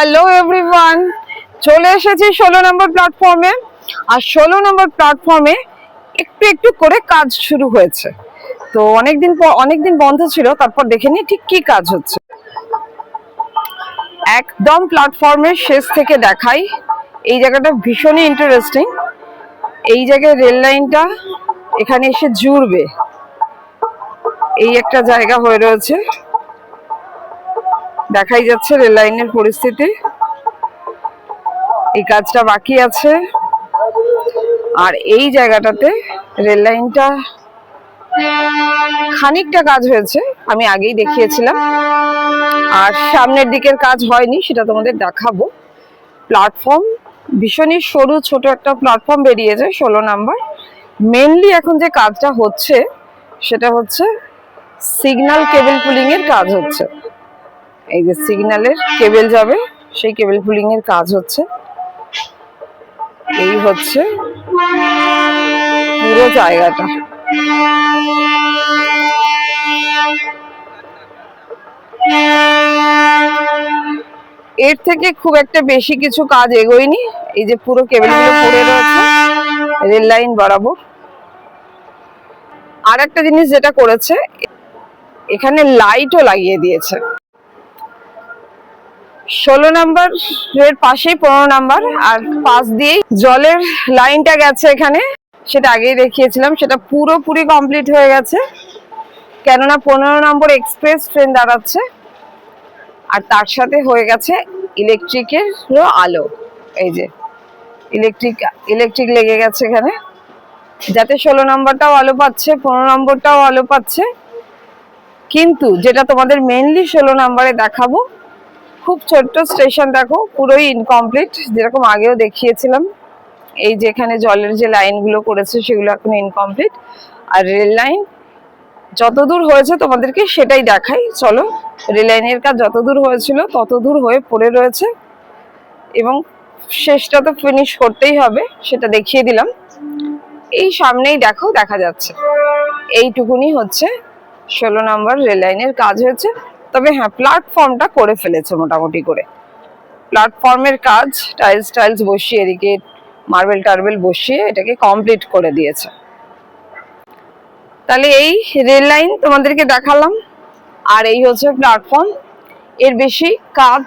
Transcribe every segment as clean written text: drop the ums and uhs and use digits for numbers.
Hello everyone, চলে এসেছি 16 নম্বর প্ল্যাটফর্মে। আর 16 নম্বর প্ল্যাটফর্মে একটু একটু করে কাজ শুরু হয়েছে। তো অনেকদিন বন্ধ ছিল, তারপর দেখে নিই ঠিক কি কাজ হচ্ছে। একদম প্ল্যাটফর্মের শেষ থেকে দেখাই। এই জায়গাটা ভীষণই ইন্টারেস্টিং। এই জায়গায় রেল লাইনটা এখানে এসে জুড়বে, এই একটা জায়গা হয়ে রয়েছে। দেখাই যাচ্ছে রেল লাইনের পরিস্থিতি। এই কাজটা বাকি আছে। আর এই জায়গাটাতে রেল লাইনটা খানিকটা কাজ হয়েছে, আমি আগেই দেখিয়েছিলাম। আর সামনের দিকের কাজ হয়নি, সেটা তোমাদের দেখাবো। প্ল্যাটফর্ম ভীষণই সরু, ছোট একটা প্ল্যাটফর্ম বেরিয়েছে 16 নাম্বার। মেনলি এখন যে কাজটা হচ্ছে সেটা হচ্ছে সিগন্যাল কেবল পুলিং এর কাজ হচ্ছে। এই যে সিগন্যালের কেবল যাবে, সেই কেবল পুলিং এর কাজ হচ্ছে। এই হচ্ছে পুরো জায়গাটা। এর থেকে খুব একটা বেশি কিছু কাজ এগোয়নি। এই যে পুরো কেবলগুলো পড়ে রয়েছে রেল লাইন বরাবর। আর একটা জিনিস যেটা করেছে, এখানে লাইটও লাগিয়ে দিয়েছে। 16 নাম্বার এর পাশেই 15 নাম্বার, আর পাশ দিয়েই জলের লাইনটা গেছে এখানে। সেটা আগেই দেখিয়েছিলাম, সেটা পুরোপুরি কমপ্লিট হয়ে গেছে। কেননা 15 নম্বর এক্সপ্রেস ট্রেন দাঁড়াচ্ছে, আর তার সাথে হয়ে গেছে ইলেকট্রিকের আলো। এই যে ইলেকট্রিক লেগে গেছে এখানে, যাতে 16 নম্বরটাও আলো পাচ্ছে, 15 নম্বরটাও আলো পাচ্ছে। কিন্তু যেটা তোমাদের মেনলি 16 নম্বরে দেখাবো, খুব ছোট্ট স্টেশন, দেখো পুরোই ইনকমপ্লিট, যেরকম আগেও দেখিয়েছিলাম। এই যে এখানে জলের যে লাইনগুলো করেছে সেগুলো এখন ইনকমপ্লিট। আর রেল লাইন যতদূর হয়েছে তোমাদেরকে সেটাই দেখাই। চলো, রেল লাইনের কাজ যতদূর হয়েছিল ততদূর হয়ে পড়ে রয়েছে, এবং শেষটা তো ফিনিশ করতেই হবে, সেটা দেখিয়ে দিলাম। এই সামনেই দেখো, দেখা যাচ্ছে এইটুকুনি হচ্ছে 16 নম্বর রেল লাইনের কাজ হয়েছে। তবে হ্যাঁ, প্ল্যাটফর্মটা করে ফেলেছে মোটামুটি করে। প্ল্যাটফর্মের কাজ টাইলস বসিয়ে, এদিকে মার্বেল টার্বেল বসিয়ে এটাকে কমপ্লিট করে দিয়েছে। তাহলে এই রেল লাইন তোমাদেরকে দেখালাম, আর এই হচ্ছে প্ল্যাটফর্ম। এর বেশি কাজ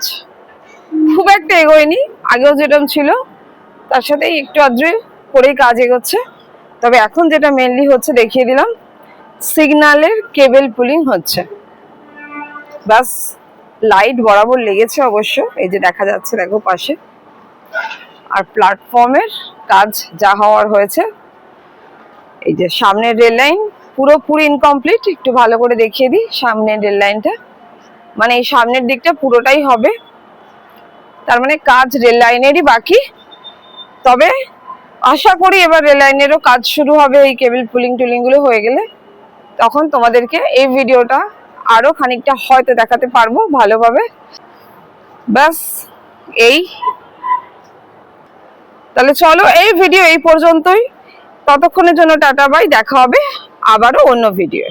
খুব একটা এগোয়নি, আগেও যেরকম ছিল তার সাথে একটু আদ্রে করেই কাজ এগোচ্ছে। তবে এখন যেটা মেনলি হচ্ছে দেখিয়ে দিলাম, সিগন্যালের কেবল পুলিং হচ্ছে। বাস, লাইট বরাবর লেগেছে অবশ্য, এই যে দেখা যাচ্ছে, দেখো পাশে। আর প্ল্যাটফর্মের কাজ যা হওয়ার হয়েছে। এই যে সামনের রেল লাইন পুরোপুরি ইনকমপ্লিট। একটু ভালো করে দেখিয়ে দিই সামনের রেল লাইনটা, মানে এই সামনের দিকটা পুরোটাই হবে। তার মানে কাজ রেল লাইনেরই বাকি। তবে আশা করি এবার রেল লাইনেরও কাজ শুরু হবে, এই কেবল পুলিং টুলিং গুলো হয়ে গেলে। তখন তোমাদেরকে এই ভিডিওটা আরো খানিকটা হয়তো দেখাতে পারবো ভালোভাবে। ব্যাস এই, তাহলে চলো এই ভিডিও এই পর্যন্তই। ততক্ষণের জন্য টাটা বাই, দেখা হবে আবারও অন্য ভিডিও।